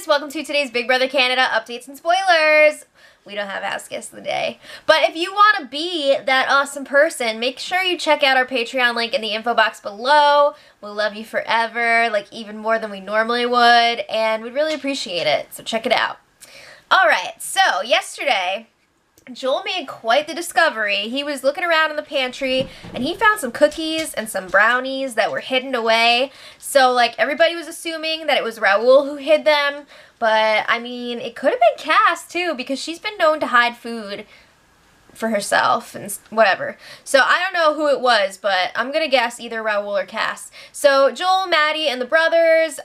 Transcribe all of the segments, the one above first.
welcome to today's Big Brother Canada updates and spoilers. We don't have Ask Guest of the Day. But if you want to be that awesome person, make sure you check out our Patreon link in the info box below. We'll love you forever, like even more than we normally would, and we'd really appreciate it, so check it out. Alright, so yesterday, Joel made quite the discovery. He was looking around in the pantry, and he found some cookies and some brownies that were hidden away. So, like, everybody was assuming that it was Raul who hid them, but, I mean, it could have been Cass, too, because she's been known to hide food for herself and whatever. So I don't know who it was, but I'm gonna guess either Raul or Cass. So Joel, Maddie, and the brothers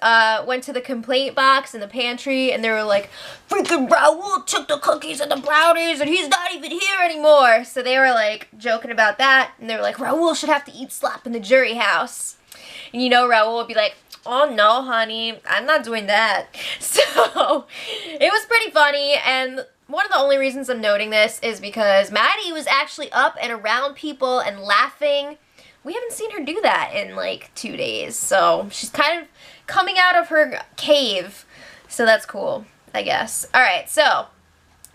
went to the complaint box in the pantry, and they were like, freaking Raul took the cookies and the brownies and he's not even here anymore. So they were like joking about that, and they were like, Raul should have to eat slop in the jury house. And you know Raul would be like, oh no honey, I'm not doing that. So it was pretty funny, and one of the only reasons I'm noting this is because Maddie was actually up and around people and laughing. We haven't seen her do that in like 2 days, so she's kind of coming out of her cave, so that's cool, I guess. Alright, so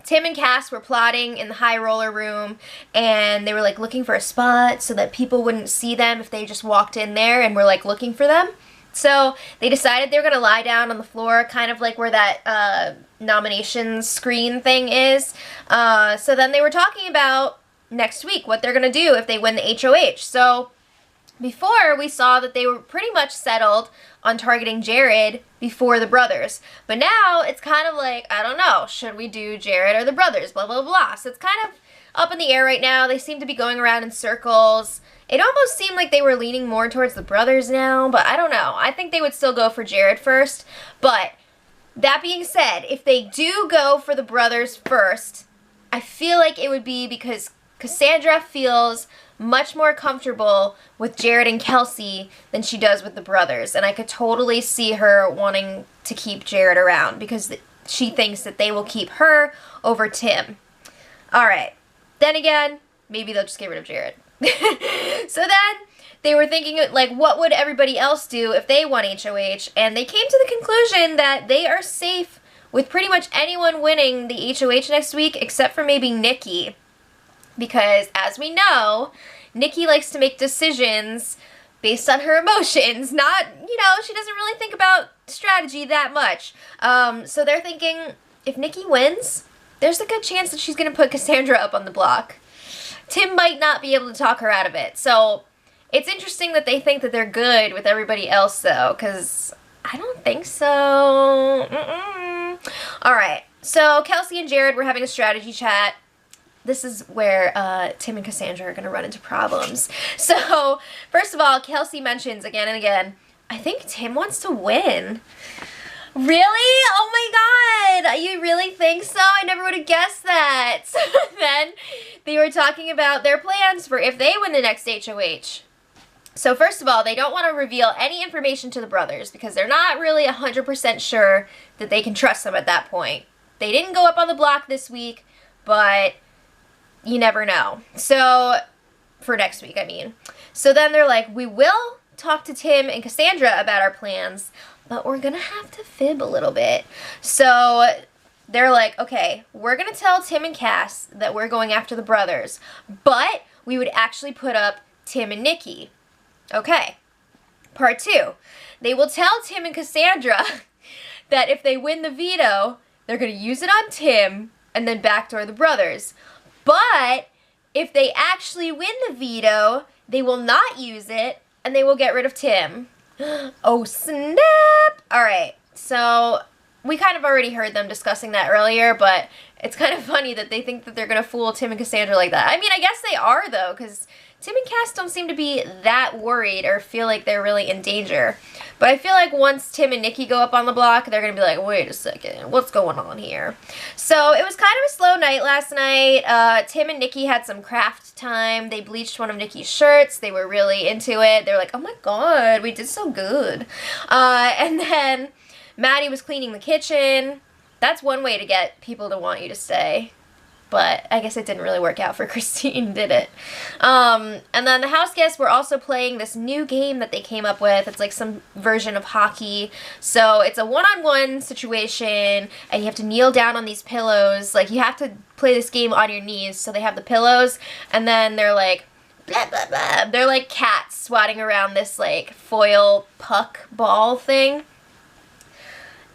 Tim and Cass were plotting in the high roller room, and they were like looking for a spot so that people wouldn't see them if they just walked in there and were like looking for them. So they decided they were going to lie down on the floor, kind of like where that nomination screen thing is. So then they were talking about next week, what they're going to do if they win the HOH. So before, we saw that they were pretty much settled on targeting Jared before the brothers. But now it's kind of like, I don't know, should we do Jared or the brothers, blah, blah, blah. So it's kind of up in the air right now. They seem to be going around in circles. It almost seemed like they were leaning more towards the brothers now, but I don't know. I think they would still go for Jared first. But that being said, if they do go for the brothers first, I feel like it would be because Cassandra feels much more comfortable with Jared and Kelsey than she does with the brothers. And I could totally see her wanting to keep Jared around because she thinks that they will keep her over Tim. Alright, then again, maybe they'll just get rid of Jared. So then they were thinking, like, what would everybody else do if they won HOH? And they came to the conclusion that they are safe with pretty much anyone winning the HOH next week except for maybe Nikki. Because, as we know, Nikki likes to make decisions based on her emotions. Not, you know, she doesn't really think about strategy that much. So they're thinking, if Nikki wins, there's a good chance that she's going to put Cassandra up on the block. Tim might not be able to talk her out of it. So it's interesting that they think that they're good with everybody else, though, because I don't think so. Alright, so Kelsey and Jared were having a strategy chat. This is where Tim and Cassandra are going to run into problems. So, first of all, Kelsey mentions again and again, I think Tim wants to win. Really? Oh my god! You really think so? I never would have guessed that. So then they were talking about their plans for if they win the next HOH. So first of all, they don't want to reveal any information to the brothers because they're not really 100% sure that they can trust them at that point. They didn't go up on the block this week, but you never know. So, for next week, I mean. So then they're like, we will talk to Tim and Cassandra about our plans, but we're gonna have to fib a little bit. So they're like, okay, we're gonna tell Tim and Cass that we're going after the brothers, but we would actually put up Tim and Nikki. Okay. Part 2. They will tell Tim and Cassandra that if they win the veto, they're gonna use it on Tim and then backdoor the brothers. But if they actually win the veto, they will not use it and they will get rid of Tim. Oh snap! Alright, so we kind of already heard them discussing that earlier, but it's kind of funny that they think that they're going to fool Tim and Cassandra like that. I mean, I guess they are, though, because Tim and Cass don't seem to be that worried or feel like they're really in danger. But I feel like once Tim and Nikki go up on the block, they're going to be like, wait a second, what's going on here? So it was kind of a slow night last night. Tim and Nikki had some craft time. They bleached one of Nikki's shirts. They were really into it. They were like, oh my god, we did so good. And then Maddie was cleaning the kitchen. That's one way to get people to want you to stay. But I guess it didn't really work out for Christine, did it? And then the house guests were also playing this new game that they came up with. It's like some version of hockey. So it's a one-on-one situation, and you have to kneel down on these pillows. Like, you have to play this game on your knees. So they have the pillows, and then they're like, blah, blah, blah. They're like cats swatting around this, like, foil puck ball thing.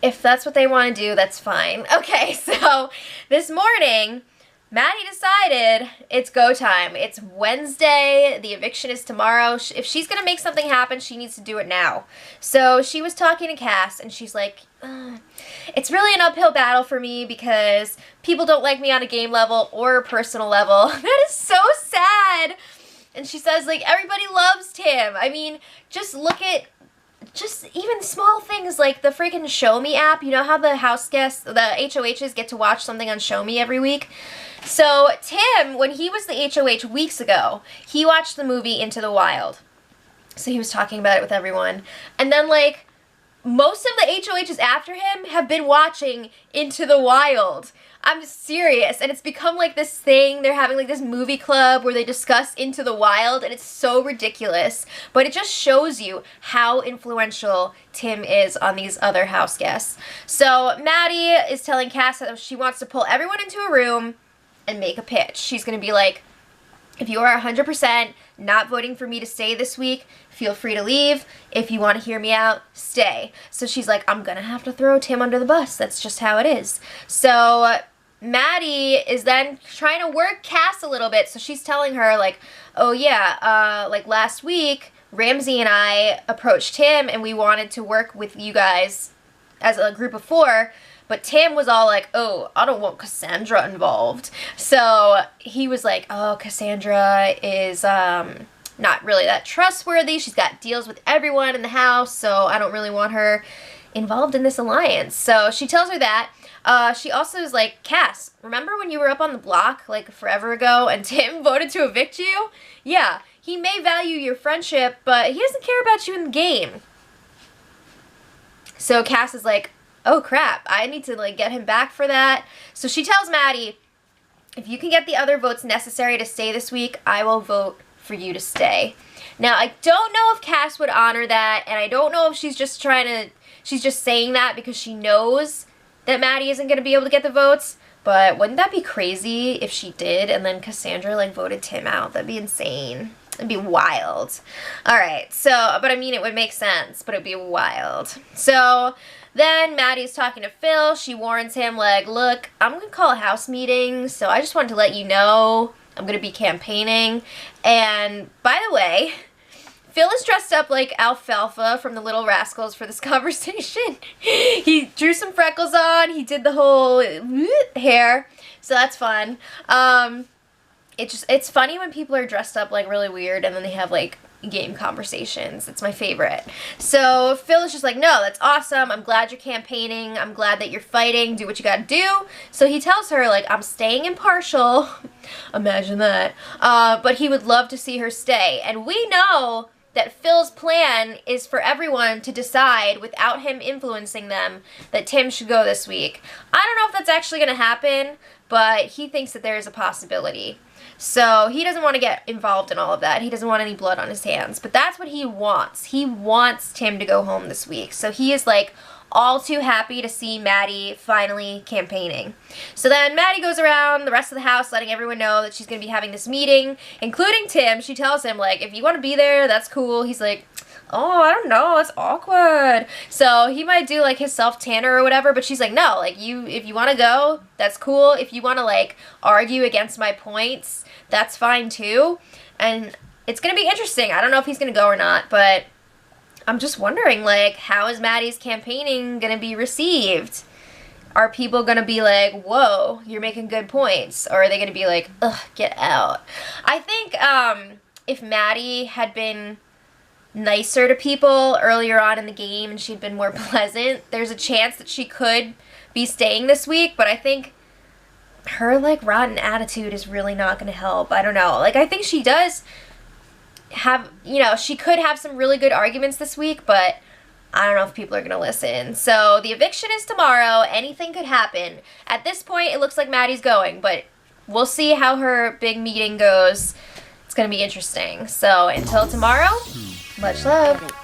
If that's what they want to do, that's fine. Okay, so this morning, Maddie decided it's go time. It's Wednesday. The eviction is tomorrow. If she's going to make something happen, she needs to do it now. So she was talking to Cass, and she's like, it's really an uphill battle for me because people don't like me on a game level or a personal level. That is so sad. And she says, like, everybody loves Tim. I mean, just look at just even small things like the freaking Show Me app. You know how the house guests, the HOHs get to watch something on Show Me every week? So Tim, when he was the HOH weeks ago, he watched the movie Into the Wild. So he was talking about it with everyone. And then, like, most of the HOHs after him have been watching Into the Wild. I'm serious. And it's become like this thing. They're having like this movie club where they discuss Into the Wild, and it's so ridiculous. But it just shows you how influential Tim is on these other house guests. So Maddie is telling Cass that she wants to pull everyone into a room and make a pitch. She's going to be like, if you are 100% not voting for me to stay this week, feel free to leave. If you want to hear me out, stay. So she's like, I'm going to have to throw Tim under the bus. That's just how it is. So Maddie is then trying to work Cass a little bit. So she's telling her, like, oh yeah, like last week, Ramsey and I approached Tim and we wanted to work with you guys as a group of 4. But Tim was all like, oh, I don't want Cassandra involved. So he was like, oh, Cassandra is not really that trustworthy. She's got deals with everyone in the house, so I don't really want her involved in this alliance. So she tells her that. She also is like, Cass, remember when you were up on the block like forever ago and Tim voted to evict you? Yeah, he may value your friendship, but he doesn't care about you in the game. So Cass is like, oh crap, I need to like get him back for that. So she tells Maddie, if you can get the other votes necessary to stay this week, I will vote for you to stay. Now, I don't know if Cass would honor that, and I don't know if she's just saying that because she knows that Maddie isn't going to be able to get the votes, but wouldn't that be crazy if she did and then Cassandra like voted Tim out? That'd be insane. It'd be wild. Alright, so, but I mean, it would make sense, but it'd be wild. So then Maddie's talking to Phil. She warns him, like, look, I'm going to call a house meeting, so I just wanted to let you know I'm going to be campaigning. And, by the way, Phil is dressed up like Alfalfa from the Little Rascals for this conversation. He drew some freckles on. He did the whole hair, so that's fun. It's funny when people are dressed up, like, really weird, and then they have, like, game conversations. It's my favorite. So Phil is just like, no, that's awesome. I'm glad you're campaigning. I'm glad that you're fighting. Do what you gotta do. So he tells her, like, I'm staying impartial. Imagine that. But he would love to see her stay. And we know that Phil's plan is for everyone to decide without him influencing them that Tim should go this week. I don't know if that's actually gonna happen, but he thinks that there is a possibility. So he doesn't want to get involved in all of that. He doesn't want any blood on his hands. But that's what he wants. He wants Tim to go home this week. So he is like all too happy to see Maddie finally campaigning. So then Maddie goes around the rest of the house letting everyone know that she's going to be having this meeting, including Tim. She tells him, like, if you want to be there, that's cool. He's like, oh, I don't know, it's awkward. So he might do like his self-tanner or whatever, but she's like, no, like if you want to go, that's cool. If you want to like argue against my points, that's fine too. And it's going to be interesting. I don't know if he's going to go or not, but I'm just wondering, like, how is Maddie's campaigning going to be received? Are people going to be like, whoa, you're making good points? Or are they going to be like, ugh, get out? I think if Maddie had been nicer to people earlier on in the game and she'd been more pleasant, there's a chance that she could be staying this week, but I think her, like, rotten attitude is really not going to help. I don't know. Like, I think she does have, you know, she could have some really good arguments this week, but I don't know if people are going to listen. So the eviction is tomorrow. Anything could happen. At this point, it looks like Maddie's going, but we'll see how her big meeting goes. It's going to be interesting. So until tomorrow, much love.